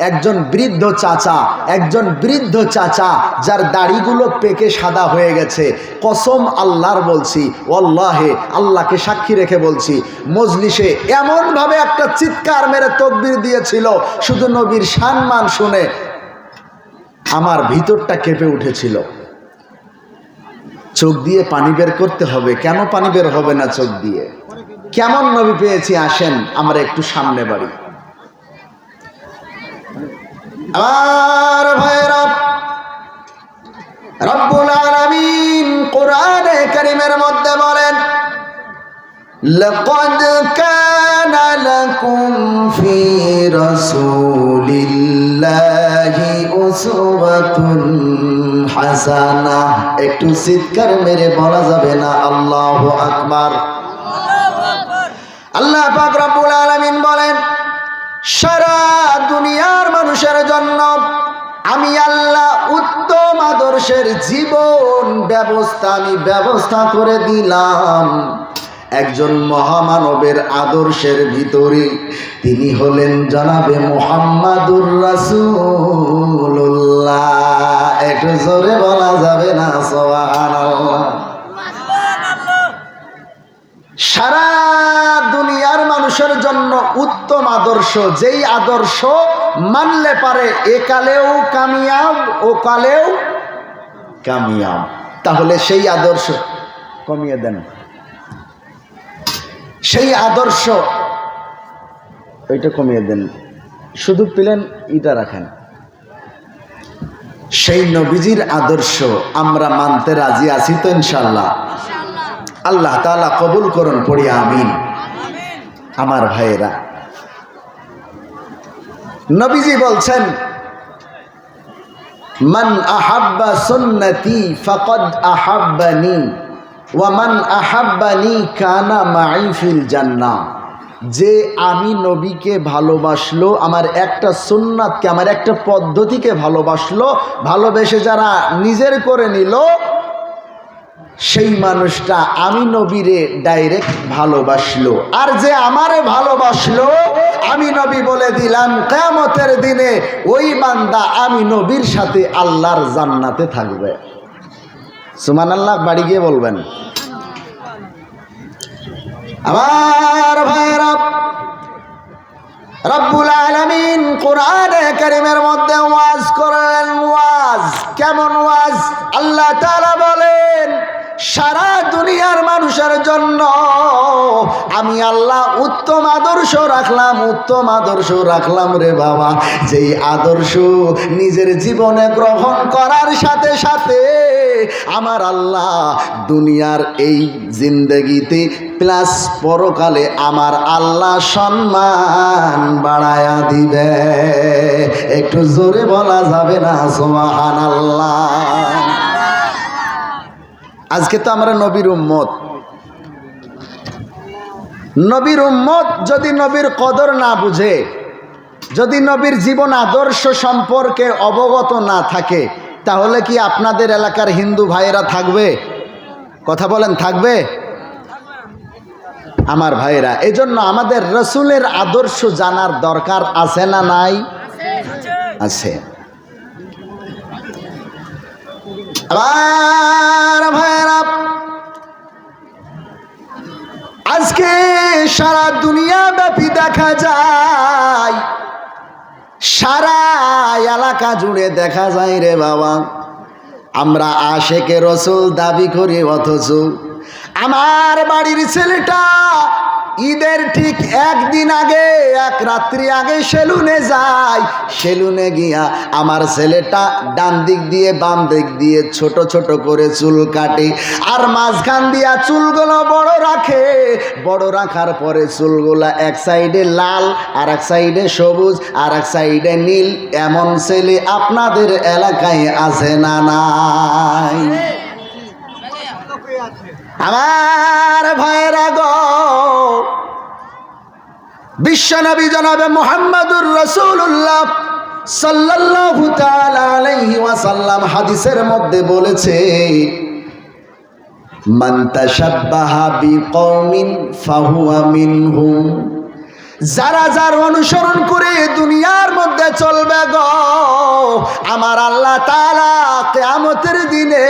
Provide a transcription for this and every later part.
একজন বৃদ্ধ চাচা যার দাড়িগুলো পেকে সাদা হয়ে গেছে, কসম আল্লাহর বলছি, ওয়াল্লাহে আল্লাহকে সাক্ষী রেখে বলছি, মজলিসে এমন ভাবে একটা চিৎকার মেরে তাকবীর দিয়েছিল, শুধু নবীর সম্মান শুনে আমার ভিতরটা কেঁপে উঠেছিল। চোখ দিয়ে পানি বের করতে হবে, কেন পানি বের হবে না চোখ দিয়ে? কেমন নবী পেয়েছি, আসেন আমরা একটু সামনে বাড়ি। আমার ভাইরা, রব্বুল আলামিন কোরআনে কারীমের মধ্যে বলেন, লাকাদ কানা লাকুম ফি রাসূলিল্লাহি উসওয়াতুন হাসানাহ। একটু চিৎকার মেরে বলা যাবে না আল্লাহু আকবার? আল্লাহ পাক রব্বুল আলামিন বলেন, সারা দুনিয়ার মানুষের জন্য আমি আল্লাহ উত্তম আদর্শের জীবন ব্যবস্থা করে দিলাম। একজন মহামানবের আদর্শের ভিতরে তিনি হলেন জনাবে মুহাম্মাদুর রাসূলুল্লাহ। একটু জোরে বলা যাবে না সুবহানাল্লাহ? সারা দুনিয়ার মানুষের জন্য উত্তম আদর্শ, যেই আদর্শ মানলে পারে একালেও কামিয়াব ও কালেও কামিয়াব। তাহলে সেই আদর্শ কমিয়ে দেন, সেই আদর্শ ওইটা কমিয়ে দেন, শুধু প্লেন ইটা রাখেন। সেই নবীজির আদর্শ আমরা মানতে রাজি আছি তো ইনশাআল্লাহ? আল্লাহ তাআলা কবুল করুন, পড়ি আমিন। আমার ভাইয়েরা, নবীজি বলছেন, মান আহাব্বা সুন্নতি ফাকাদ আহাব্বানি ওয়া মান আহাব্বানি কানা মাই ফিল জান্নাহ। যে আমি নবীকে ভালোবাসলো, আমার একটা সুন্নাতকে, আমার একটা পদ্ধতিকে ভালোবাসলো, ভালোবেসে যারা নিজের করে নিল, সেই মানুষটা আমি নবীরে ডাইরেক্ট ভালোবাসলো। আর যে আমারে ভালোবাসলো, আমি নবী বলে দিলাম কিয়ামতের দিনে ওই বান্দা আমি নবীর সাথে আল্লাহর জান্নাতে থাকবে। সুবহানাল্লাহ, বাড়ি গিয়ে বলবেন। আমার ভাইরা, রব্বুল আলামিন কোরআনে কারীমের মধ্যে ওয়াজ করেন। ওয়াজ কেমন ওয়াজ? আল্লাহ তাআলা বলেন, সারা দুনিয়ার মানুষের জন্য আমি আল্লাহ উত্তম আদর্শ রাখলাম রে বাবা। যেই আদর্শ নিজের জীবনে গ্রহণ করার সাথে সাথে আমার আল্লাহ দুনিয়ার এই জিন্দেগিতে প্লাস পরকালে আমার আল্লাহ সম্মান বাড়ায়া দিবে। একটু জোরে বলা যাবে না সুবহানাল্লাহ? আজকে তো আমরা নবীর উম্মত। যদি নবীর কদর না বুঝে, যদি নবীর জীবন আদর্শ সম্পর্কে অবগত না থাকে, তাহলে কি আপনাদের এলাকার হিন্দু ভাইয়েরা থাকবে? কথা বলেন, থাকবে? আমার ভাইয়েরা, এজন্য আমাদের রাসূলের আদর্শ জানার দরকার আছে না নাই? আছে। আবার ভাইয়েরা, আজকে সারা দুনিয়া ব্যাপী দেখা যায়, সারা এলাকা জুড়ে দেখা যায় রে বাবা, আমরা আশেকে রসুল দাবি করি, অথচ আমার বাড়ির ছেলেটা ঈদের ঠিক একদিন আগে, এক রাত্রি আগে সেলুনে যায়। সেলুনে গিয়া আমার ছেলেটা ডান দিক দিয়ে বাম দিক দিয়ে ছোট ছোট করে চুল কাটে, আর মাঝখান দিয়া চুলগুলো বড় রাখে। বড় রাখার পরে চুলগুলা এক সাইডে লাল, আর এক সাইডে সবুজ, আর এক সাইডে নীল। এমন ছেলে আপনাদের এলাকায় আছে না নাই? আমার ভাইয়েরা গো, বিশ্বনবী জনাবে মুহাম্মাদুর রাসূলুল্লাহ সাল্লাল্লাহু তাআলা আলাইহি ওয়াসাল্লাম হাদিসের মধ্যে বলেছে, মান তাশাব্বাহা বিকওমিন ফাহুয়া মিনহুম। যারা যার অনুসরণ করে দুনিয়ার মধ্যে চলবে গো, আমার আল্লাহ তাআলা কিয়ামতের দিনে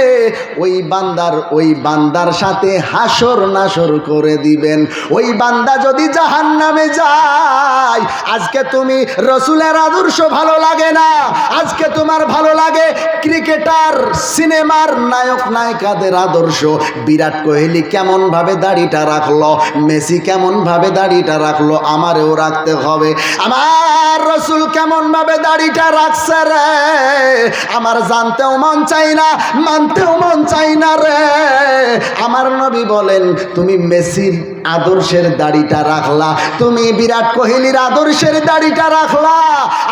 ওই বান্দার সাথে হাসর নাসর করে দিবেন। ওই বান্দা যদি জাহান্নামে যায়, আজকে তুমি রসুলের আদর্শ ভালো লাগে না, আজকে তোমার ভালো লাগে ক্রিকেটার সিনেমার নায়ক নায়িকাদের আদর্শ। বিরাট কোহলি কেমন ভাবে দাড়িটা রাখলো, মেসি কেমন ভাবে দাড়িটা রাখলো, আমারও রাখতে হবে। আমার রসুল কেমন ভাবে দাড়িটা রাখছে রে, আমার জানতেও মন চাই না, মানতেও মন চাই না রে। আমার নবী বলেন, তুমি মেসির আদর্শের দাড়িটা রাখলা, তুমি বিরাট কোহলির আদর্শের দাড়িটা রাখলা।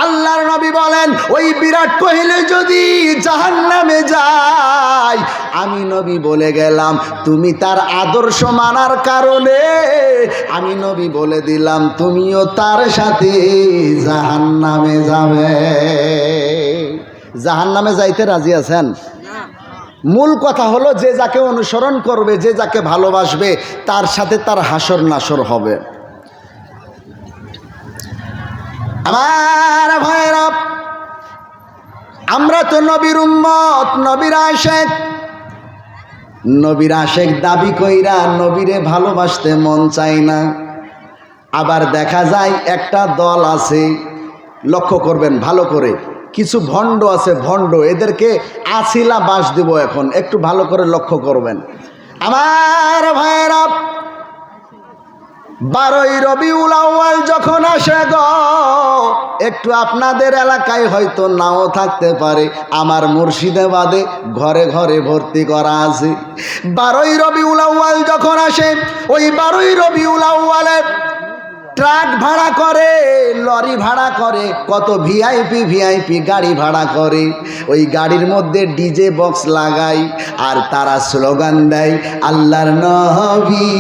আল্লাহর নবী বলেন, ওই বিরাট কোহলি যদি জাহান্নামে যায়, আমি নবী বলে গেলাম, তুমি তার আদর্শ মানার কারণে আমি নবী বলে দিলাম, তুমিও তার সাথে জাহান্নামে যাবে। জাহান্নামে যাইতে রাজি আছেন? মূল কথা হলো, যে যাকে অনুসরণ করবে, যে যাকে ভালোবাসবে, তার সাথে তার হাসর নাসর হবে। আমার ভাইরা, আমরা তো নবীর উম্মত, নবীর আশেক। নবীর আশেক দাবি কইরা নবীরে ভালোবাসতে মন চাই না। আবার দেখা যায় একটা দল আছে, লক্ষ্য করবেন ভালো করে, কিছু ভণ্ড আছে, ভণ্ড, এদেরকে আছিলা বাস দিব এখন, একটু ভালো করে লক্ষ্য করবেন। আমার ভাইয়েরা, 12ই রবিউল আউয়াল যখন আসে গো, একটু আপনাদের এলাকায় হয়তো নাও থাকতে পারে, আমার মুর্শিদাবাদে ঘরে ঘরে ভর্তি করা আছে। 12ই রবিউল আউয়াল যখন আসে, ওই 12ই রবিউল আউয়ালে ট্রাক ভাড়া করে, লরি ভাড়া করে, কত ভিআইপি গাড়ি ভাড়া করে। ওই গাড়ির মধ্যে ডিজে বক্স লাগাই, আর তারা স্লোগান দেয়, আল্লাহর নবী,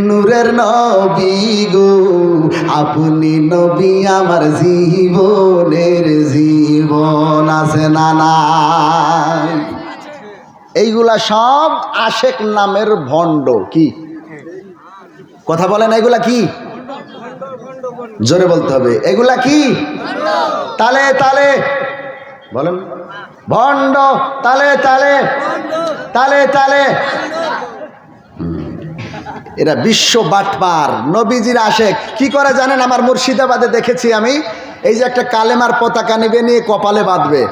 নূরের নবী গো, আপনি নবী আমার জীবনের জীবন। আছে না নাই? এইগুলা সব আশেক নামের ভণ্ড। কি কথা বলেন? এগুলা কি? জোরে বলতে হবে, এগুলা কি? তালে তালে বলেন, ভণ্ড। তালে তালে তালে তালে এরা বিশ্ব বাটপার, নবীজির আশেক। কি করে জানেন? আমার মুর্শিদাবাদে দেখেছি আমি, এই যে একটা কালেমার পতাকা নিবে, নিয়ে কপালে বাঁধবে,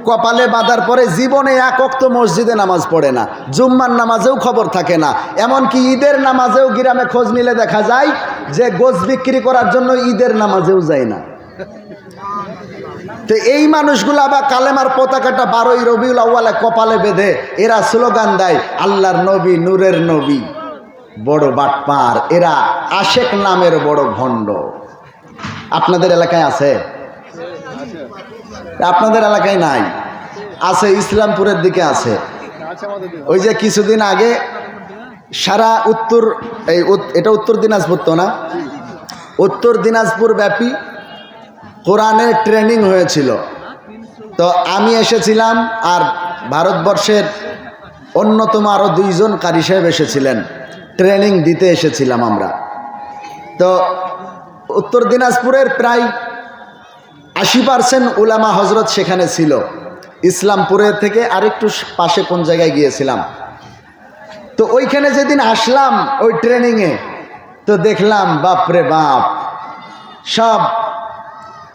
কপালে বাঁধার পরে জীবনে এক ওয়াক্ত মসজিদে নামাজ পড়ে না, জুম্মার নামাজেও খবর থাকে না, এমনকি ঈদের নামাজেও গ্রামে খোঁজ নিলে দেখা যায় যে গোশ বিক্রি করার জন্য ঈদের নামাজেও যায় না। তো এই মানুষগুলো আবার কালেমার পতাকাটা 12ই রবিউল আউয়ালে কপালে বেঁধে এরা স্লোগান দেয়, আল্লাহর নবী, নূরের নবী। বড় বাটপার এরা, আশেক নামের বড় ভণ্ড। আপনাদের এলাকায় আছে? আপনাদের এলাকায় নাই? আছে, ইসলামপুরের দিকে আছে। ওই যে কিছুদিন আগে সারা উত্তর, এটা উত্তর দিনাজপুর তো না, উত্তর দিনাজপুর ব্যাপী কোরআনের ট্রেনিং হয়েছিল। তো আমি এসেছিলাম, আর ভারতবর্ষের অন্যতম আরও 2 জন কারি সাহেব এসেছিলেন, ট্রেনিং দিতে এসেছিলাম আমরা। তো উত্তর দিনাজপুরের প্রায় 80% উলামা হজরত সেখানে ছিল। ইসলামপুরের থেকে আরেকটু পাশে কোন জায়গায় গিয়েছিলাম। তো ওইখানে যেদিন আসলাম ওই ট্রেনিংয়ে, তো দেখলাম বাপরে বাপ, সব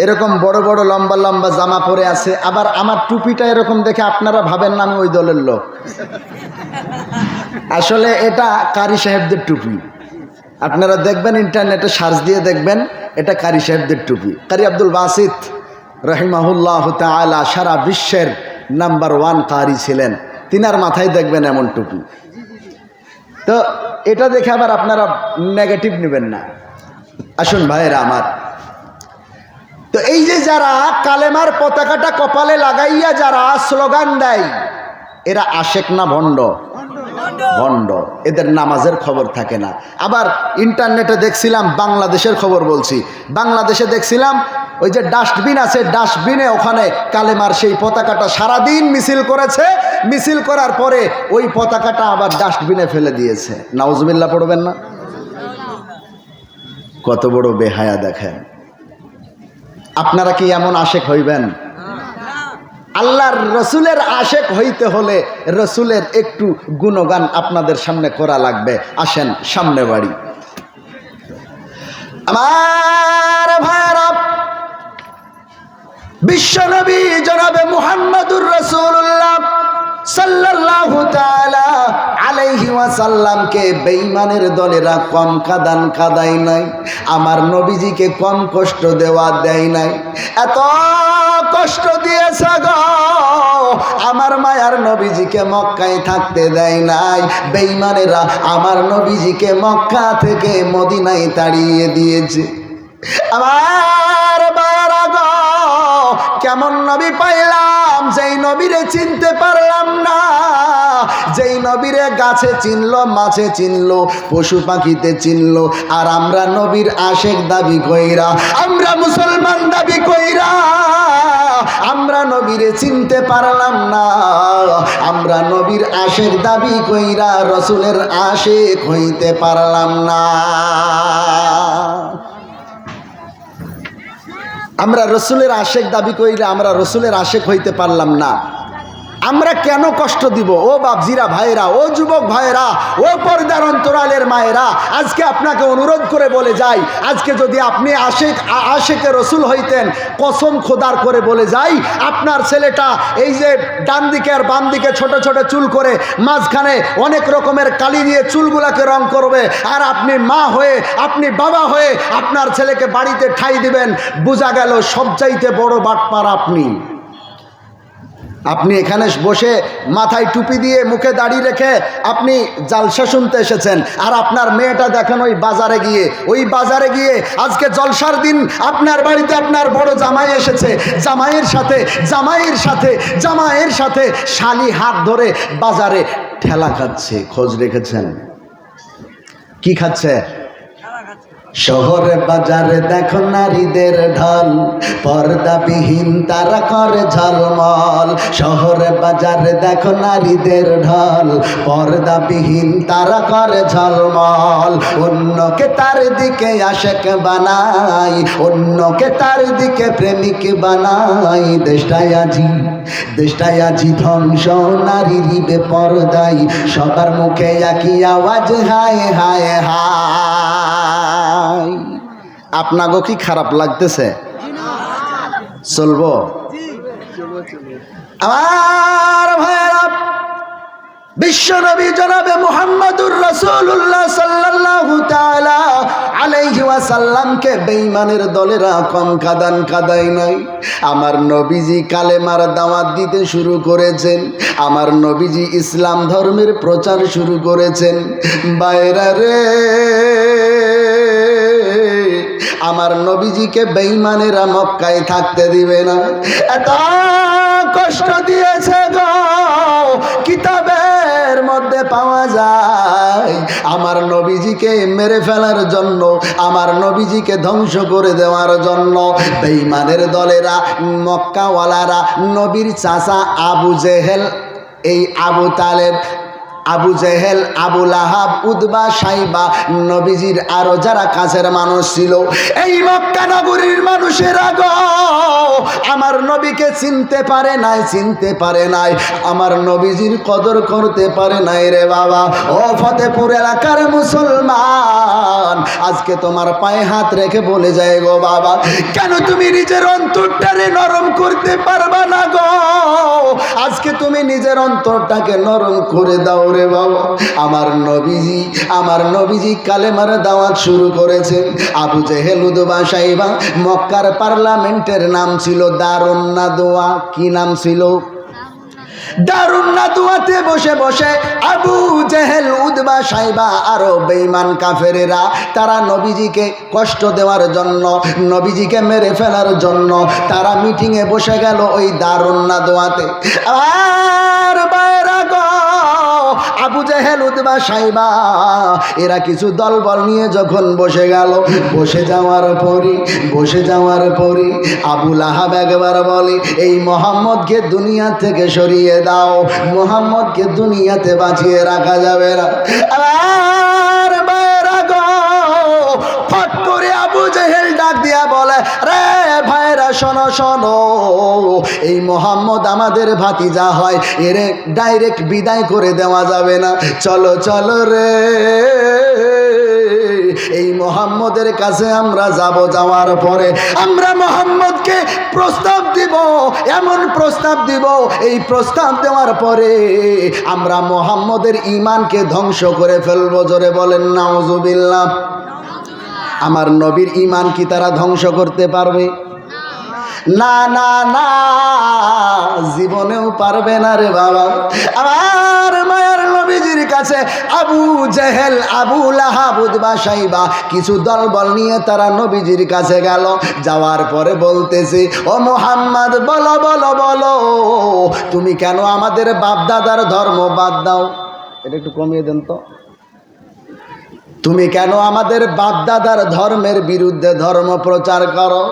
এরকম বড় বড় লম্বা লম্বা জামা পরে আছে। আবার আমার টুপিটা এরকম দেখে আপনারা ভাবেন না আমি ওই দলের লোক, আসলে এটা কারি সাহেবদের টুপি। আপনারা দেখবেন, ইন্টারনেটে সার্চ দিয়ে দেখবেন, এটা কারি সাহেবদের টুপি। কারি আব্দুল বাসিত রহিমাহুল্লাহ তাআলা সারা বিশ্বের নাম্বার 1 কারি ছিলেন, তিনার মাথায় দেখবেন এমন টুপি। তো এটা দেখে আবার আপনারা নেগেটিভ নেবেন না। আসুন ভাইয়েরা আমার, তো এই যে যারা কালেমার পতাকাটা কপালে লাগাইয়া যারা স্লোগান দেয়, এরা আশেক না ভণ্ড? ভণ্ড। এদের নামাজের খবর থাকে না। আবার ইন্টারনেটে দেখছিলাম, বাংলাদেশের খবর বলছি, বাংলাদেশে দেখছিলাম ওই যে ডাস্টবিন আছে, ডাস্টবিনে ওখানে কালেমার সেই পতাকাটা সারাদিন মিছিল করেছে, মিছিল করার পরে ওই পতাকাটা আবার ডাস্টবিনে ফেলে দিয়েছে। নাউজুবিল্লাহ পড়বেন না? কত বড় বেহায়া দেখেন। আপনারা কি এমন আশেক হইবেন? আল্লাহর রসুলের আশেক হইতে হলে রসুলের একটু গুণগান আপনাদের সামনে করা লাগবে। আসেন সামনে বাড়ি। আমার ভাইরা, বিশ্বনবী জনাবে মুহাম্মদুর রাসূলুল্লাহ সাল্লাল্লাহু তাআলা আলাইহি ওয়াসাল্লামকে বেঈমানের দলেরা কম কাদায় নাই, আমার নবীজিকে কম কষ্ট দেয় নাই। এত কষ্ট দিয়েছে গো, আমার মায়ার নবীজিকে মক্কায় থাকতে দেয় নাই। বেঈমানেরা আমার নবীজিকে মক্কা থেকে মদিনায় তাড়িয়ে দিয়েছে। আমার বারা গো, কেমন নবী পাইলাম যেই নবীরে চিনতে পারলাম না, যেই নবীরে গাছে চিনলো, মাছে চিনলো, পশু পাখিতে চিনলো। আর আমরা নবীর আশেক দাবি কইরা, আমরা মুসলমান দাবি কইরা আমরা নবীরে চিনতে পারলাম না। আমরা নবীর আশেক দাবি কইরা রসুলের আশেক হইতে পারলাম না। আমরা রসুলের আশেক দাবি কইরা আমরা রসুলের আশেক হইতে পারলাম না। আমরা কেন কষ্ট দিব? ও বাপজিরা ভাইরা, ও যুবক ভাইরা, ও পর্দার অন্তরালের মায়েরা, আজকে আপনাকে অনুরোধ করে বলে যাই, আজকে যদি আপনি আশেকে রসুল হইতেন, কসম খোদার করে বলে যাই, আপনার ছেলেটা এই যে ডান দিকে আর বাম দিকে ছোট ছোট চুল করে মাঝখানে অনেক রকমের কালি দিয়ে চুলগুলাকে রং করবে, আর আপনি মা হয়ে, আপনি বাবা হয়ে আপনার ছেলেকে বাড়িতে ঠাই দিবেন। বোঝা গেল সবচাইতে বড় বাটপার আপনি। আপনি এখানে বসে মাথায় টুপি দিয়ে মুখে দাড়ি রেখে আপনি জালসা শুনতে এসেছেন, আর আপনার মেয়েটা দেখেন ওই বাজারে গিয়ে আজকে জলসার দিন আপনার বাড়িতে আপনার বড় জামাই এসেছে, জামাইয়ের সাথে শালি হাত ধরে বাজারে ঠেলা খাচ্ছে। খোঁজ রেখেছেন কি খাচ্ছে? শহরে বাজারে দেখো নারীদের ঢল, পর্দাবিহীন তারা করে ঝলমল। শহরে বাজারে দেখো নারীদের ঢল, পর্দাবিহীন তারা করে ঝলমল। অন্যকে তার দিকে আশেক বানাই, অন্যকে তার দিকে প্রেমিক বানাই। দেশটায় আজি ধ্বংস, নারীর বেপরদাই, সবার মুখে একই আওয়াজ, হায় হায় হায়। আপনাগো কি খারাপ লাগতেছে? চলবো? আমার ভাইরা, বিশ্বনবী জনাবে মুহাম্মদুর রাসূলুল্লাহ সাল্লাল্লাহু তাআলা আলাইহি ওয়াসাল্লামকে বেঈমানের দলেরা কম কাদায় নাই। আমার নবীজি কালেমার দাওয়াত দিতে শুরু করেছেন, আমার নবীজি ইসলাম ধর্মের প্রচার শুরু করেছেন। বাইরা রে, আমার নবীজিকে বেঈমানেরা মক্কায় থাকতে দিবে না। এত কষ্ট দিয়েছে গো, কিতাবের মধ্যে পাওয়া যায়। আমার নবীজিকে মেরে ফেলার জন্য, আমার নবীজিকে ধ্বংস করে দেওয়ার জন্য বেঈমানের দলেরা, মক্কাওয়ালারা, নবীর চাচা আবু জেহেল, এই আবু তালেব, আবু জেহেল, আবু লাহাব, উতবা, সাইবা, নবীজির আরো যারা কাছের মানুষ ছিল, এই মক্কা নগরীর মানুষেরা গো, আমার নবীকে চিনতে পারে নাই, আমার নবীজির কদর করতে পারে নাই রে বাবা। ও ফতেপুর এলাকার মুসলমান, আজকে তোমার পায়ে হাত রেখে বলে যায় গো বাবা, কেন তুমি নিজের অন্তরটারে নরম করতে পারবা না গো? আজকে তুমি নিজের অন্তরটাকে নরম করে দাও রে বাবা। আমার নবীজি কালেমার দাওয়াত শুরু করেছেন। আবু জেহেল, উতবা, সাইবা, মক্কার পার্লামেন্টের নাম ছিল দারুন নাদওয়া। কি নাম ছিল? দারুন নাদওয়াতে বসে বসে আবু জেহেল, উতবা, সাইবা আরো বেঈমান কাফেরেরা, তারা নবীজিকে কষ্ট দেওয়ার জন্য, নবীজিকে মেরে ফেলার জন্য তারা মিটিংয়ে বসে গেল ওই দারুন নাদওয়াতে। আর বাইরা গো, আবু জেহেল, উতবা, সাইবা এরা কিছু দলবল নিয়ে যখন বসে গেল, বসে যাওয়ার পরই আবু লাহাব একবার বলে, এই মোহাম্মদকে দুনিয়া থেকে সরিয়ে দাও, মোহাম্মদকে দুনিয়াতে বাঁচিয়ে রাখা যাবে না। আর বাইরা গো, ফট করে দিয়া বলে, রে ভাইরা শোনো শোনো, এই মোহাম্মদ আমাদের ভাতিজা হয়, এরে ডাইরেক্ট বিদায় করে দেওয়া যাবে না, চলো চলো রে, এই মোহাম্মদের কাছে আমরা যাব, যাওয়ার পরে আমরা মোহাম্মদকে প্রস্তাব দিব, এমন প্রস্তাব দিব, এই প্রস্তাব দেওয়ার পরে আমরা মোহাম্মদের ঈমানকে ধ্বংস করে ফেলবো। জোরে বলেন নাউজুবিল্লাহ। আমার নবীর ঈমান কি তারা ধ্বংস করতে পারবে? না না না, জীবনেও পারবে না রে বাবা। আমার মায়ের নবীজির কাছে আবু জেহেল, আবু লাহাব, উতবা, সাইবা কিছু দলবল নিয়ে তারা নবীজির কাছে গেল। যাওয়ার পরে বলতেছে, ও মুহাম্মদ বলো বলো বলো, তুমি কেন আমাদের বাপদাদার ধর্ম বাদ দাও? এটা একটু কমিয়ে দেন তো। তুমি কেন আমাদের বাপদাদার ধর্মের বিরুদ্ধে ধর্ম প্রচার করো?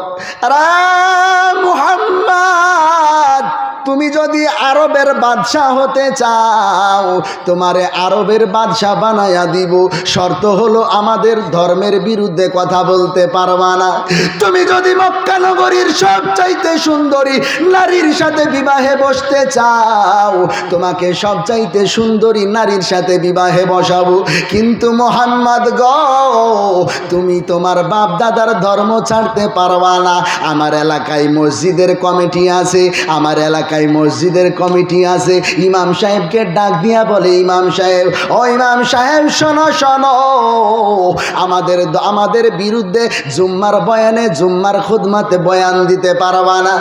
মুহাম্মদ, তুমি যদি আরবের বাদশাহ হতে চাও, তোমারে আরবের বাদশাহ বানায়া দিব, শর্ত হলো আমাদের ধর্মের বিরুদ্ধে কথা বলতে পারবা না। তুমি যদি মক্কা নগরীর সবচাইতে সুন্দরী নারীর সাথে বিবাহে বসতে চাও, তোমাকে সবচাইতে সুন্দরী নারীর সাথে বিবাহে বসাবো। কিন্তু মুহাম্মদ গো, তুমি তোমার বাপ দাদার ধর্ম ছাড়তে পারবা না। আমার এলাকায় মসজিদের কমিটি আছে, আমার এলাকায় মসজিদের কমিটি আছে, ইমাম সাহেবকে ডাক দিয়া বলে, ইমাম সাহেব, ও ইমাম সাহেব শোনো শোনো, আমাদের বিরুদ্ধে জুম্মার বয়ানে, জুম্মার খুদমাতে বয়ান দিতে পারবা না,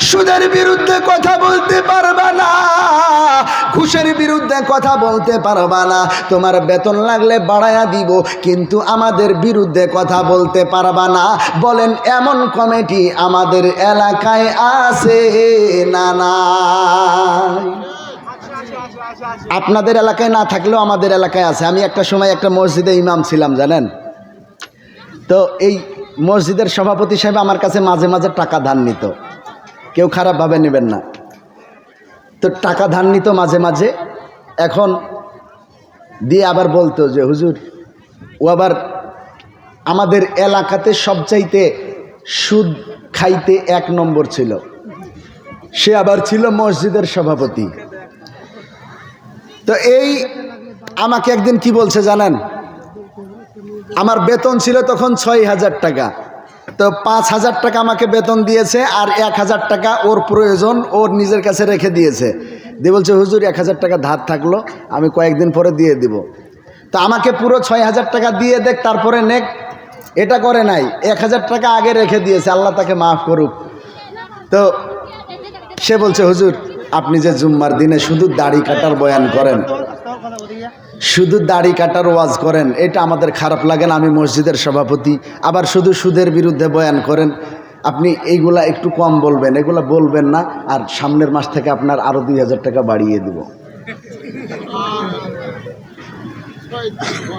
সুদের বিরুদ্ধে কথা বলতে পারবা না, ঘুষের বিরুদ্ধে কথা বলতে পারবা না, তোমার বেতন লাগলে বাড়ায়া দিব, কিন্তু আমাদের বিরুদ্ধে কথা বলতে পারবা না। বলেন এমন কমিটি আমাদের এলাকায় আছে না? না, আপনাদের এলাকায় না থাকলেও আমাদের এলাকায় আছে। আমি একটা সময় একটা মসজিদে ইমাম ছিলাম, জানেন তো। এই মসজিদের সভাপতি সাহেব আমার কাছে মাঝে মাঝে টাকা ধার নিত, কেউ খারাপভাবে নেবেন না। তো টাকা ধার নিত মাঝে মাঝে, এখন দিয়ে আবার বলতো যে হুজুর, ও আবার আমাদের এলাকাতে সবচাইতে সুদ খাইতে 1 নম্বর ছিল, সে আবার ছিল মসজিদের সভাপতি। তো এই আমাকে একদিন কি বলছে জানেন, আমার বেতন ছিল তখন 6,000 টাকা, তো 5,000 টাকা আমাকে বেতন দিয়েছে, আর 1,000 টাকা ওর প্রয়োজন, ওর নিজের কাছে রেখে দিয়েছে। দিয়ে বলছে হুজুর 1,000 টাকা ধার থাকলো, আমি কয়েকদিন পরে দিয়ে দিব। তো আমাকে পুরো 6,000 টাকা দিয়ে দেখ, তারপরে নেক, এটা করে নাই, 1,000 টাকা আগে রেখে দিয়েছে, আল্লাহ তাকে মাফ করুক। তো সে বলছে হুজুর, আপনি যে জুম্মার দিনে শুধু দাড়ি কাটার বয়ান করেন, শুধু দাড়ি কাটার ওয়াজ করেন, এটা আমাদের খারাপ লাগে না, আমি মসজিদের সভাপতি, আবার শুধু সুদের বিরুদ্ধে বয়ান করেন, আপনি এইগুলা একটু কম বলবেন, এগুলা বলবেন না, আর সামনের মাস থেকে আপনার আরো 2,000 টাকা বাড়িয়ে দেব।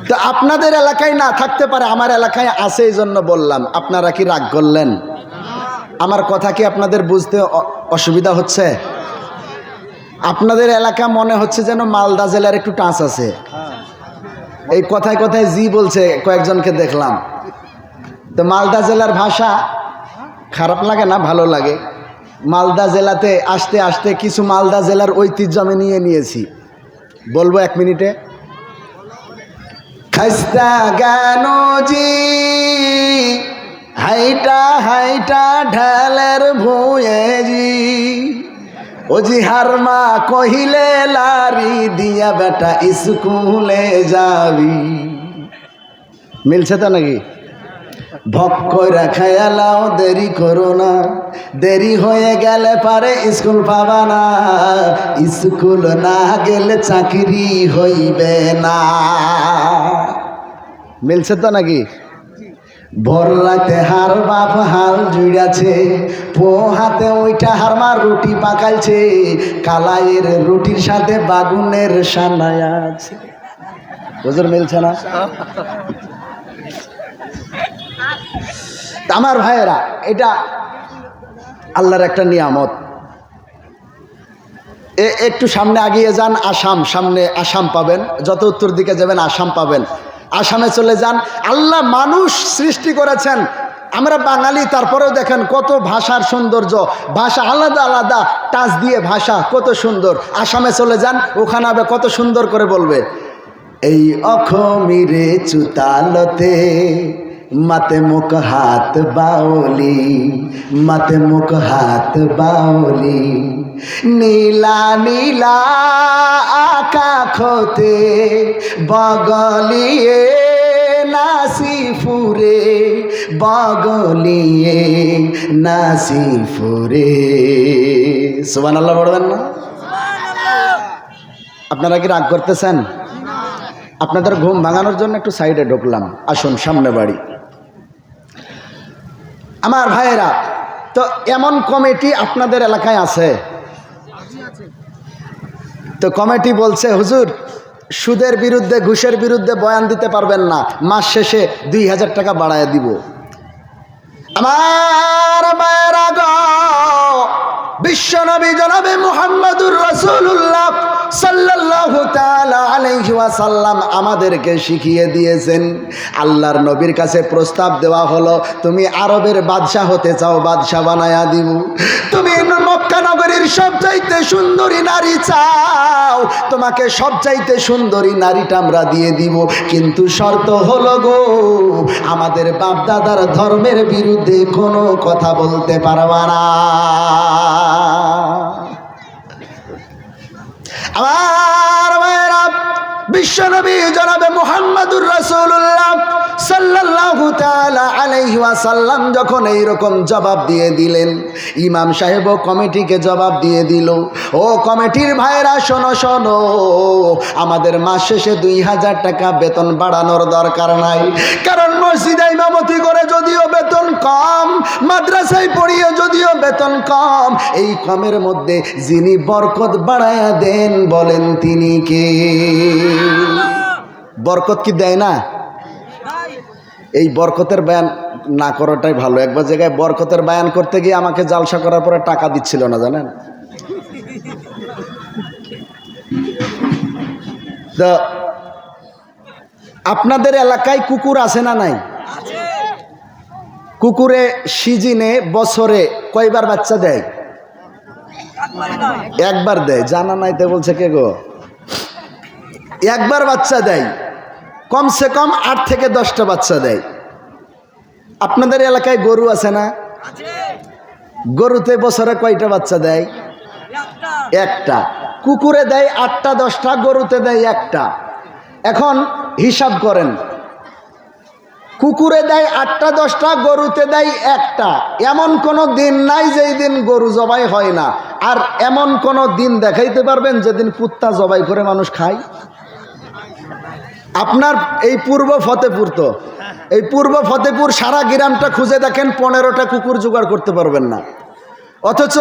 তো আপনাদের এলাকায় না থাকতে পারে, আমার এলাকায় আছে, এই জন্য বললাম। আপনারা কি রাগ করলেন? আমার কথা কি আপনাদের বুঝতে অসুবিধা হচ্ছে? আপনাদের এলাকা মনে হচ্ছে যেন মালদা জেলার একটু টাচ আছে, এই কথায় কথায় জি বলছে, কয়েকজনকে দেখলাম। তো মালদা জেলার ভাষা খারাপ লাগে না, ভালো লাগে। মালদা জেলাতে আসতে আসতে কিছু মালদা জেলার ঐতিহ্য আমি নিয়েছি, বলবো 1 মিনিটে। খাস্তা গানো জি হাইটা হাইটা ঢালের ভুয়ে জি, ও জি হারমা কহিলে লারি দিয়া বেটা স্কুলে যাবি। মিলছে তো নাকি? ভক কইরা খায়ালাও, দেরি করো না, দেরি হয়ে গেলে পারে স্কুল পাবা না, স্কুল না গেলে চাকরি হইবে না। মিলছে তো নাকি? ভোর রাতে হার বাপ হাল জুড়াছে, পোহাতে ওইটা হারমা রুটি পাকাইছে, কালাইয়ের রুটির সাথে বাগুনের সানায় আছে। হুজুর মিলছে না? আমার ভাইয়েরা, এটা আল্লাহর একটা নিয়ামত। একটু সামনে আগিয়ে যান, আসাম, সামনে আসাম পাবেন, যত উত্তর দিকে যাবেন আসাম পাবেন। আসামে চলে যান, আল্লাহ মানুষ সৃষ্টি করেছেন, আমরা বাঙালি, তারপরেও দেখেন কত ভাষার সৌন্দর্য, ভাষা আলাদা আলাদা টাচ দিয়ে ভাষা কত সুন্দর। আসামে চলে যান, ওখানে আবার কত সুন্দর করে বলবে, এই অখমিরে চুতালতে মাতে মুখ হাত বাউলি, মাতে মুখ হাত বাউলি, নীলা নীলা আকাশতে বগলিয়ে নাসি ফুরে, বগলিয়ে নাসি ফুরে। সুবহানাল্লাহ বলবেন না? আপনারা কি রাগ করতেছেন? আপনাদের ঘুম ভাঙানোর জন্য একটু সাইডে ঢুকলাম, আসুন সামনে বাড়ি। আমার ভাইয়েরা, তো এমন কমিটি আপনাদের এলাকায় আছে? তো কমিটি বলছে, হুজুর সুদের বিরুদ্ধে ঘুষের বিরুদ্ধে বয়ান দিতে পারবেন না, মাস শেষে 2000 টাকা বাড়ায় দিব। আমার ভাইয়েরা গো, বিশ্বনবী জনাবে মুহাম্মদুর রাসূলুল্লাহ সাল্লাল্লাহু তাআলা আলাইহি ওয়াসাল্লাম আমাদেরকে শিখিয়ে দিয়েছেন। আল্লাহর নবীর কাছে প্রস্তাব দেওয়া হলো, তুমি আরবের বাদশাহ হতে চাও, বাদশাহ বানায়া দিব। তুমি মক্কা নগরীর সবচাইতে সুন্দরী নারী চাও, তোমাকে সবচাইতে সুন্দরী নারীটা আমরা দিয়ে দিব, কিন্তু শর্ত হলো গো, আমাদের বাপ দাদার ধর্মের বিরুদ্ধে কোনো কথা বলতে পারবা না। আমার ভাইয়েরা, বিশ্বনবী জনাবে মুহাম্মদুর রাসূলুল্লাহ সাল্লাল্লাহু তাআলা আলাইহি ওয়াসাল্লাম যখন এইরকম জবাব দিয়ে দিলেন, ইমাম সাহেব ও কমিটিকে জবাব দিয়ে দিল, ও কমিটির ভাইরা শোনো শোনো, আমাদের মাস শেষে 2000 টাকা বেতন বাড়ানোর দরকার নাই, কারণ মসজিদে ইমামতি করে যদিও বেতন কম, মাদ্রাসায় পড়িয়ে যদিও বেতন কম, এই কমের মধ্যে যিনি বরকত বাড়ায়া দেন বলেন তিনি কে? বরকত কি দেয় না? এই বরকতের বয়ান না করাটাই ভালো। একবার জায়গায় বরকতের বয়ান করতে গিয়ে আমাকে জালসা করার পরে টাকা দিচ্ছিল না, জানেন তো? আপনাদের এলাকায় কুকুর আছে না নাই? কুকুরে সিজনে বছরে কয়বার বাচ্চা দেয়? একবার দেয়। জানা নাই তো বলছে কে গো? একবার বাচ্চা দেয়, কমসে কম 8 থেকে 10টা বাচ্চা দেয়। আপনাদের এলাকায় গরু আছে না? গরুতে বছরে কয়টা বাচ্চা দেয়? একটা। কুকুরে দেয় 8টা 10টা, গরুতে দেয় একটা। এখন হিসাব করেন, কুকুরে দেয় 8টা 10টা, গরুতে দেয় একটা। এমন কোনো দিন নাই যেই দিন গরু জবাই হয় না। আর এমন কোনো দিন দেখাইতে পারবেন যেদিন কুত্তা জবাই করে মানুষ খায়? আপনার এই পূর্ব ফতেপুর, তো এই পূর্ব ফতেপুর সারা গ্রামটা খুঁজে দেখেন, 15টা কুকুর জোগাড় করতে পারবেন না। অথচ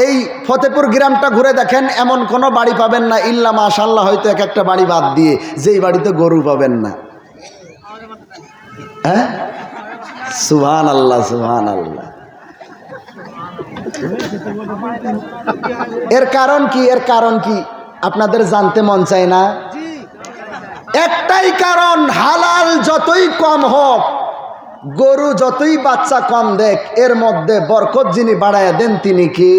এই ফতেপুর গ্রামটা ঘুরে দেখেন, এমন কোনো বাড়ি পাবেন না, ইল্লা মাশাআল্লাহ হয়তো এক একটা বাড়ি বাদ দিয়ে, যেই বাড়িতে গরু পাবেন না। হ্যাঁ, সুবহানাল্লাহ সুবহানাল্লাহ। এর কারণ কি? এর কারণ কি আপনাদের জানতে মন চায় না? একটাই কারণ, হালাল যতই কম হোক, গরু যতই বাচ্চা কম দেখ, এর মধ্যে বরকত যিনি বাড়ায় দেন তিনি কি?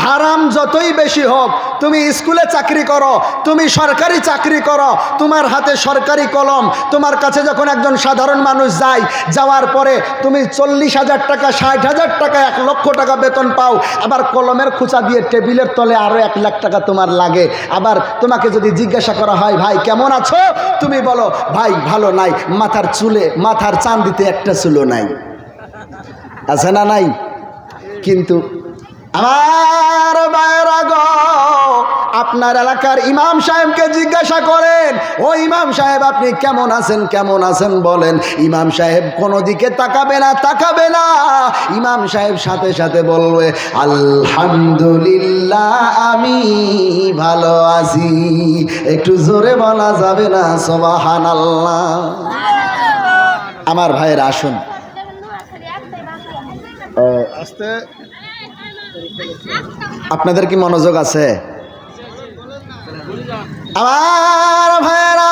হারাম যতই বেশি হোক, তুমি স্কুলে চাকরি করো, তুমি সরকারি চাকরি করো, তোমার হাতে সরকারি কলম, তোমার কাছে যখন একজন সাধারণ মানুষ যায়, যাওয়ার পরে তুমি 40,000 টাকা, 60,000 টাকা, 1 লক্ষ টাকা বেতন পাও, আবার কলমের খুঁচা দিয়ে টেবিলের তলে আরো 1 লাখ টাকা তোমার লাগে। আবার তোমাকে যদি জিজ্ঞাসা করা হয়, ভাই কেমন আছো, তুমি বলো, ভাই ভালো নাই, মাথার চুলে, মাথার চান্দিতে একটা চুলও নাই। আছে না নাই? কিন্তু আমার ভাইরা গো, আপনার এলাকার ইমাম সাহেবকে জিজ্ঞাসা করেন, ও ইমাম সাহেব আপনি কেমন আছেন, কেমন আছেন বলেন। ইমাম সাহেব কোনো দিকে তাকাবে না, তাকাবে না। ইমাম সাহেব সাথে সাথে বলবে, আলহামদুলিল্লাহ আমি ভালো আছি। একটু জোরে বলা যাবে না সুবহানাল্লাহ? আমার ভাইয়েরা আসুন, আস্তে, আপনাদের কি মনোযোগ আছে? আমার ভাইয়েরা,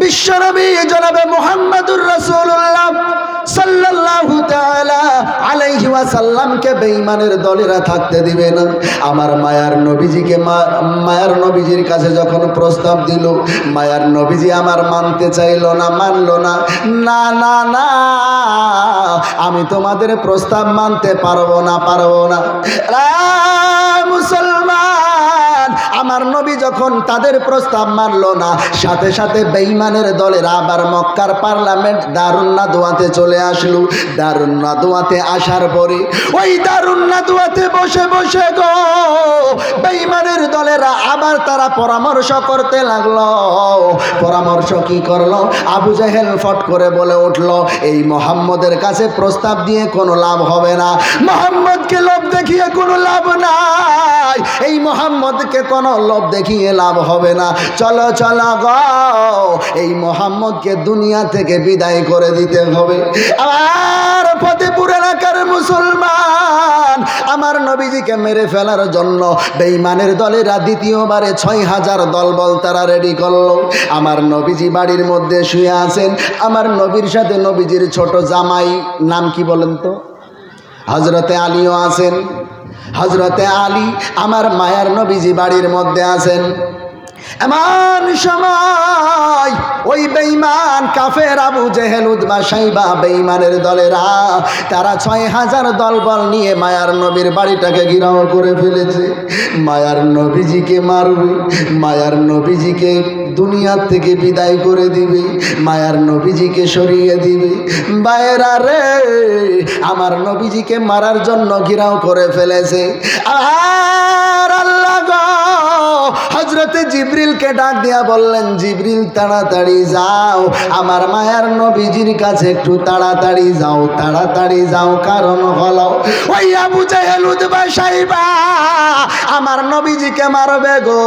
বিশ্বনবী জনাবে মুহাম্মদুর রাসূলুল্লাহ সাল্লাল্লাহু তাআলা আলাইহি ওয়াসাল্লামকে বেঈমানের দলেরা থাকতে দিবে না। আমার মায়ার নবীজিকে মায়ার নবীজির কাছে যখন প্রস্তাব দিল, মায়ার নবীজি আমার মানতে চাইল না, মানলো না। না না না, আমি তোমাদের প্রস্তাব মানতে পারবো না। মুসলমান, আমার নবী যখন তাদের প্রস্তাব মানলো না, সাথে সাথে বেঈমানের দলের আবার মক্কার পার্লামেন্ট দারুন নাদওয়াতে চলে আসলো। দারুন নাদওয়াতে আসার পরে ওই দারুন নাদওয়াতে বসে বসে গো বেঈমানের দলেরা আবার তারা পরামর্শ করতে লাগলো। পরামর্শ কি করলো? আবু জেহেল ফট করে বলে উঠলো, এই মুহাম্মদের কাছে প্রস্তাব দিয়ে কোনো লাভ হবে না, মুহাম্মদকে লোভ দেখিয়ে কোনো লাভ নাই, এই মুহাম্মদকে কোনো লোভ দেখিয়ে লাভ হবে না। চলো চলো গো, এই মুহাম্মদকে দুনিয়া থেকে বিদায় করে দিতে হবে। আর ফতেপুর এলাকার মুসলমান, আমার নবীজিকে মেরে ফেলার জন্য বেঈমানের দলেরা দ্বিতীয়বারে ৬,০০০ দলবল তারা রেডি করলো। আমার নবীজি বাড়ির মধ্যে শুয়ে আছেন। আমার নবীর সাথে নবীজির ছোট জামাই, নাম কি বলেন তো? হযরতে আলীও আছেন। হযরতে আলী আমার মায়ার নবীজি বাড়ির মধ্যে আছেন। এমন সময় ওই বেঈমান কাফের আবু জেহেল উতবা সাইবা বেঈমানের দলেরা তারা ৬,০০০ দলবল নিয়ে মায়ার নবীর বাড়িটাকে ঘেরাও করে ফেলেছে। মায়ার নবীজিকে মারবে, মায়ার নবীজিকে দুনিয়ার থেকে বিদায় করে দিবে, মায়ার নবীজিকে সরিয়ে দিবে। বাইরা রে, আমার নবীজিকে মারার জন্য ঘেরাও করে ফেলেছে। আর আল্লাহ গো হযরতে জিবরিলকে ডাক দিয়া বললেন, জিবরিল তাড়াতাড়ি যাও, আমার মায়ার নবীজির কাছে একটু তাড়াতাড়ি যাও, তাড়াতাড়ি যাও। কারণ হলো ওই আবু জেহেল উতবা সাইবা আমার নবীজিকে মারবে গো,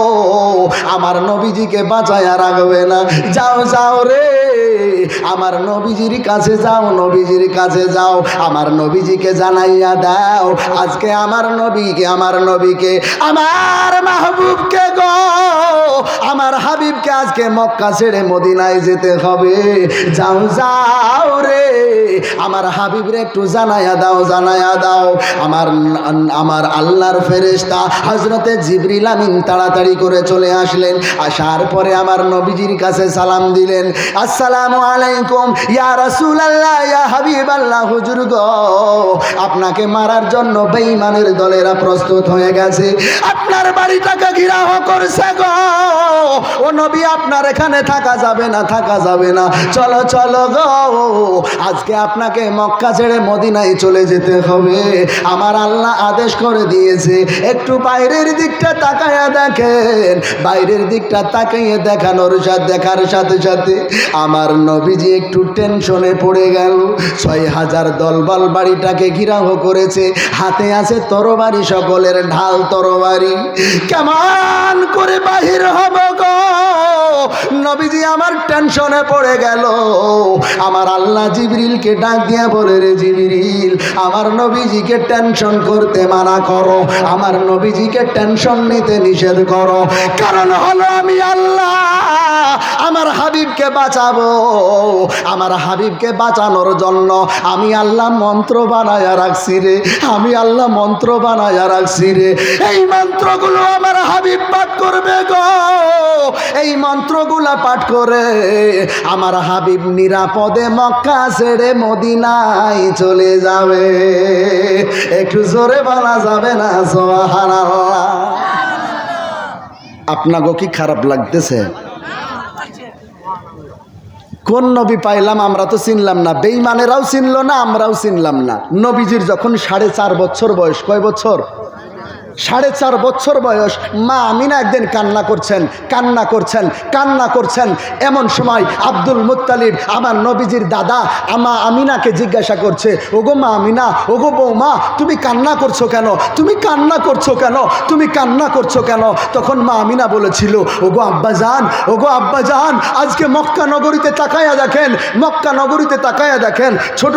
আমার নবীজিকে বাঁচায়া রাখবে না। যাও যাও রে, আমার নবীজির কাছে যাও, নবীজির কাছে যাও, আমার নবীজিকে জানাইয়া দাও আজকে আমার নবীকে, আমার নবীকে, আমার মাহবুবকে গো, আমার হাবিবকে আজকে মক্কা ছেড়ে মদিনায় যেতে হবে। যাও যাও রে, আমার হাবিবরে একটু জানাইয়া দাও, জানাইয়া দাও। আমার আল্লাহর ফেরেশতা হযরতে জিবরিল আমিন তাড়াতাড়ি করে চলে আসলেন। আসার পরে আমার নবীজির কাছে সালাম দিলেন, আসসালামু আলাইকুম ইয়া রাসূলুল্লাহ, ইয়া হাবিবাল্লাহ। হুজুর গো, আপনাকে মারার জন্য বেঈমানের দলেরা প্রস্তুত হয়ে গেছে, আপনার বাড়িটাকে ঘেরাও করছে গো। ও নবী, আপনার এখানে থাকা যাবে না, থাকা যাবে না। চলো চলো গো, আজকে আপনাকে মক্কা ছেড়ে মদিনায় চলে যেতে হবে। আমার আল্লাহ আদেশ করে দিয়েছে, একটু বাইরের দিকটা তাকায়া দেখেন। বাইরের দিকটা তাকাইয়ে দেখার সাথে সাথে আমার নবীজি একটু টেনশনে পড়ে গেল। ৬,০০০ দলবল বাড়িটাকে ঘেরাও করেছে, হাতে আছে তরবারি, সকলের ঢাল তরবারি। কেমন করে বাহির হব গো? নবীজি আমার টেনশনে পড়ে গেল। আমার আল্লাহ জিবরিলকে ডাক দিয়া বলে, রে জিবরিল, আমার নবীজিকে টেনশন করতে মানা করো, আমার নবীজিকে টেনশন নিতে নিষেধ করো। কারণ হলো আমি আল্লাহ আমার হাবিবকে বাঁচাবো। আমার হাবিবকে বাঁচানোর জন্য আমি আল্লাহ মন্ত্র বানায়া রাখছি রে, আমি আল্লাহ মন্ত্র বানায়া রাখছি রে। এই মন্ত্রগুলো আমার হাবিব পাঠ করবে গো। এই মন্ত্রগুলা পাঠ করে আমার হাবিব নিরাপদে মক্কা ছেড়ে মদিনায় চলে যাবে। একটু জোরে বলা যাবে না সুবহানাল্লাহ? আপনাকে কি খারাপ লাগতেছে? কোন নবী পাইলাম আমরা তো চিনলাম না, বেঈমানেরাও চিনল না, আমরাও চিনলাম না। নবীজির যখন 4.5 বছর বয়স, কয় বছর? 4.5 বছর বয়স, মা আমিনা একদিন কান্না করছেন। এমন সময় আব্দুল মুত্তালিব আমার নবীজির দাদা আমা আমিনাকে জিজ্ঞাসা করছে, ওগো মা আমিনা, ওগো বৌমা, তুমি কান্না করছো কেন? তুমি কান্না করছো কেন? তুমি কান্না করছো কেন? তখন মা আমিনা বলেছিল, ওগো আব্বাজান, আজকে মক্কা নগরীতে তাকায়া দেখেন, মক্কা নগরীতে তাকায়া দেখেন, ছোট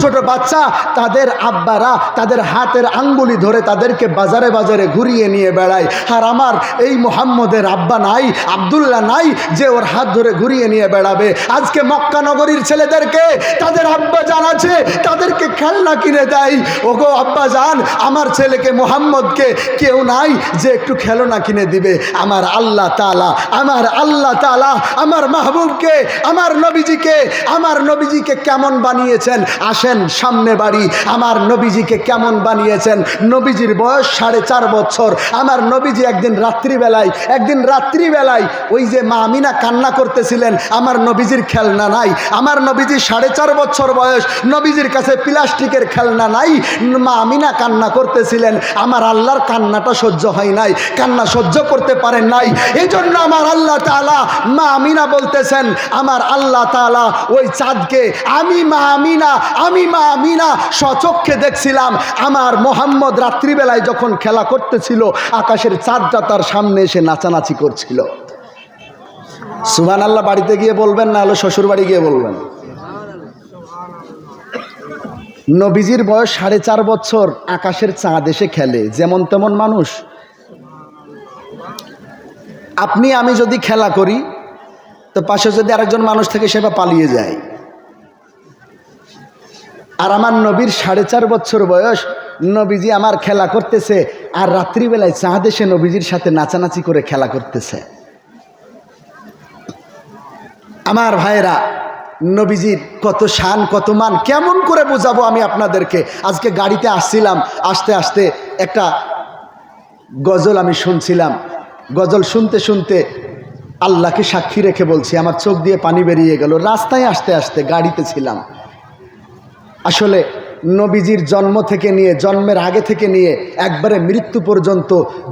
ছোট বাচ্চা তাদের আব্বারা তাদের হাতের আঙ্গুলি ধরে তাদেরকে বাজারে বাজারে ঘুরিয়ে নিয়ে বেড়ায়। আর আমার এই মুহাম্মদের আব্বা নাই, আব্দুল্লাহ নাই যে ওর হাত ধরে ঘুরিয়ে নিয়ে বেড়াবে। আজকে মক্কা নগরীর ছেলেদেরকে তাদের আব্বা জান আছে, তাদেরকে খেলনা কিনে দেয়। ওগো আব্বা জান, আমার ছেলেকে মুহাম্মদকে কেউ নাই যে একটু খেলনা কিনে দিবে। আমার আল্লাহ তাআলা, আমার আল্লাহ তাআলা আমার মাহবুবকে, আমার নবীজিকে কেমন বানিয়েছেন। আসেন সামনে বাড়ি, আমার নবীজিকে কেমন বানিয়েছেন। নবীজির বয়স 4.5 বছর। আমার নবীজি একদিন রাত্রিবেলায় ওই যে মা আমিনা কান্না করতেছিলেন, আমার নবীজির খেলনা নাই। আমার নবীজি 4.5 বছর বয়স, নবীজির কাছে প্লাস্টিকের খেলনা নাই। মা আমিনা কান্না করতেছিলেন, আমার আল্লাহর কান্নাটা সহ্য হয় নাই, কান্না সহ্য করতে পারেন নাই। এই জন্য আমার আল্লাহ তাআলা, মা আমিনা বলতেছেন, আমার আল্লাহ তাআলা ওই চাঁদকে আমি মা আমিনা স্বচক্ষে দেখছিলাম। আমার মোহাম্মদ রাত্রিবেলায় যখন খেলা করতেছিল, আকাশের চাঁদটা তার সামনে এসে নাচানাচি করছিল। সুবহানাল্লাহ বাড়িতে গিয়ে বলবেন, না হলে শ্বশুর বাড়ি গিয়ে বলবেন। নবীজির বয়স 4.5 বছর, আকাশের চাঁদ এসে খেলে। যেমন তেমন মানুষ। আপনি আমি যদি খেলা করি, তো পাশে যদি আরেকজন মানুষ থেকে সেটা পালিয়ে যায়। আর আমার নবীর 4.5 বছর বয়স, নবীজি আমার খেলা করতেছে, আর রাত্রিবেলায় চাঁদ এসে নবীজির সাথে নাচানাচি করে খেলা করতেছে। আমার ভাইরা, নবীজির কত শান, কত মান, কেমন করে বোঝাবো আমি আপনাদেরকে। আজকে গাড়িতে আসছিলাম, আসতে আসতে একটা গজল আমি শুনছিলাম। গজল শুনতে শুনতে আল্লাহকে সাক্ষী রেখে বলছি, আমার চোখ দিয়ে পানি বেরিয়ে গেল। রাস্তায় আসতে আসতে গাড়িতে ছিলাম। আসলে নবীজির জন্ম থেকে নিয়ে, জন্মের আগে থেকে নিয়ে একবারে মৃত্যু পর্যন্ত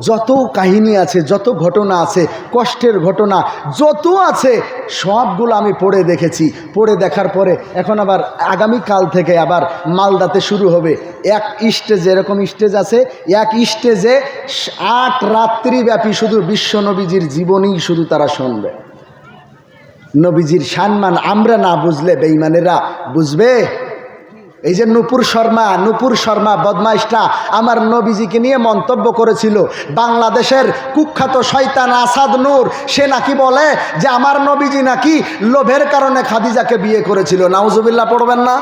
যত কাহিনী আছে, যত ঘটনা আছে, কষ্টের ঘটনা যত আছে, সবগুলো আমি পড়ে দেখেছি। পড়ে দেখার পরে এখন আবার আগামীকাল থেকে আবার মালদাতে শুরু হবে এক স্টেজে, এরকম স্টেজ আছে, এক স্টেজে 8 রাত্রি ব্যাপী শুধু বিশ্ব নবীজির জীবনী শুধু তারা শুনবে। নবীজির সম্মান আমরা না বুঝলে বেঈমানেরা বুঝবে। এই যে নূপুর শর্মা বদমাইশটা আমার নবীজিকে নিয়ে মন্তব্য করেছিল। বাংলাদেশের কুখ্যাত শয়তান আসাদ নূর, সে নাকি বলে যে আমার নবীজি নাকি লোভের কারণে খাদিজাকে বিয়ে করেছিল। নাউজুবিল্লাহ পড়বেন না?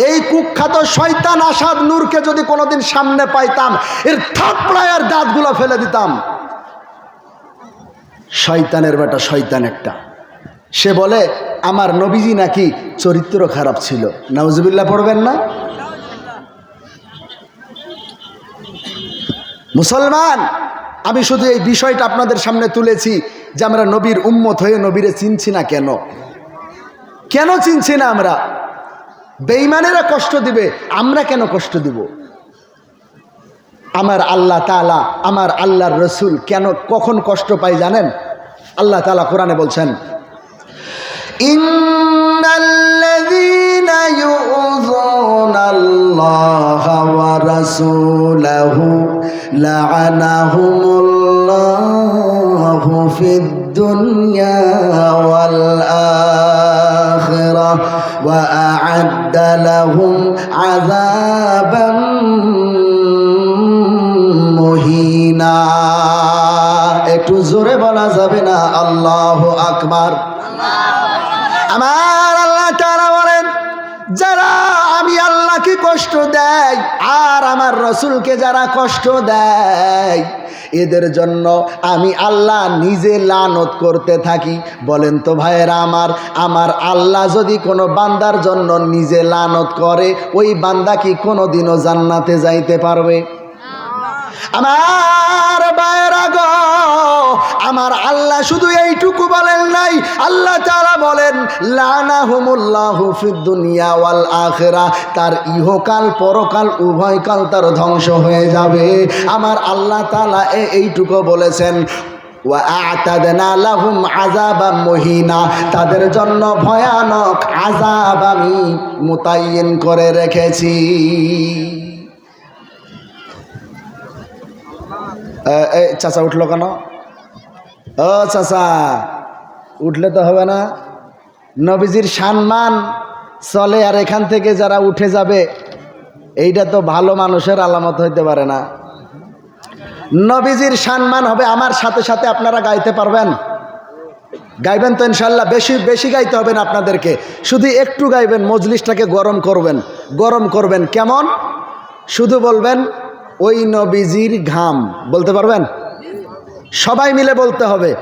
এই কুখ্যাত শয়তান আসাদ নূরকে যদি কোনোদিন সামনে পাইতাম, এর থাপড়ায় আর দাঁতগুলো ফেলে দিতাম। শয়তানের বেটা, শয়তান একটা। সে বলে আমার নবীজি নাকি চরিত্র খারাপ ছিল। নাউজুবিল্লাহ পড়বেন না? মুসলমান, আমি শুধু এই বিষয়টা আপনাদের সামনে তুলেছি যে আমরা নবীর উম্মত হয়ে নবীরে চিনছি না। কেন চিনছি না আমরা? বেঈমানেরা কষ্ট দিবে, আমরা কেন কষ্ট দিব? আমার আল্লাহ তাআলা, আমার আল্লাহর রসুল কখন কষ্ট পাই জানেন? আল্লাহ তাআলা কোরআনে বলছেন, ইন্নাল্লাযীনা ইউযুনাল্লাহা ওয়া রাসূলাহু লা'আনাহুমুল্লাহু ফিদ দুনিয়া ওয়াল আখিরাহ ওয়া আ'আদ্দা লাহুম আযাবান মুহিনা। একটু জোরে বলা যাবে না? আল্লাহু আকবার। আমার আল্লাহ তাআলা বলেন, যারা আমি আল্লাহকে কষ্ট দেয় আর আমার রসুলকে যারা কষ্ট দেয়, এদের জন্য আমি আল্লাহ নিজে লানত করতে থাকি। বলেন তো ভাইয়েরা আমার আল্লাহ যদি কোনো বান্দার জন্য নিজে লানত করে, ওই বান্দা কি কোনোদিনও জান্নাতে যাইতে পারবে? আমার ভাইয়েরা গো, আমার আল্লাহ শুধু এইটুকু বলেন নাই, আল্লাহ তাআলা বলেন লানাহুমুল্লাহু ফিদ দুনিয়া ওয়াল আখিরাহ, তার ইহকাল পরকাল উভয়কাল তার ধ্বংস হয়ে যাবে। আমার আল্লাহ তাআলা এইটুকু বলেছেন, ওয়া আ'তাদনা লাহুম আযাবাম মুহিনা, তাদের জন্য ভয়ানক আযাব আমি মুতায়্যিন করে রেখেছি। চাচা উঠলো কেন? ও চাচা, উঠলে তো হবে না। নবীজির সম্মান চলে, আর এখান থেকে যারা উঠে যাবে এইটা তো ভালো মানুষের আলামত হইতে পারে না। নবীজির সম্মান হবে। আমার সাথে সাথে আপনারা গাইতে পারবেন? গাইবেন তো ইনশাল্লাহ? বেশি বেশি গাইতে হবে না আপনাদেরকে, শুধু একটু গাইবেন, মজলিসটাকে গরম করবেন। গরম করবেন কেমন? শুধু বলবেন ওই নবীজির ঘাম। বলতে পারবেন? সবাই মিলে বলতে হবে।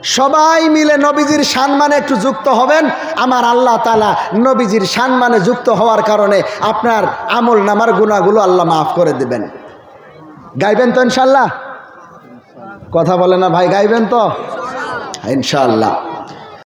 সবাই মিলে নবীজির সম্মানে একটু যুক্ত হবেন। আমার আল্লাহ তাআলা নবীজির সম্মানে যুক্ত হওয়ার কারণে আপনার আমল নামার গুনাহগুলো আল্লাহ মাফ করে দেবেন। গাইবেন তো ইনশাল্লাহ? কথা বলে না ভাই, গাইবেন তো ইনশাল্লাহ?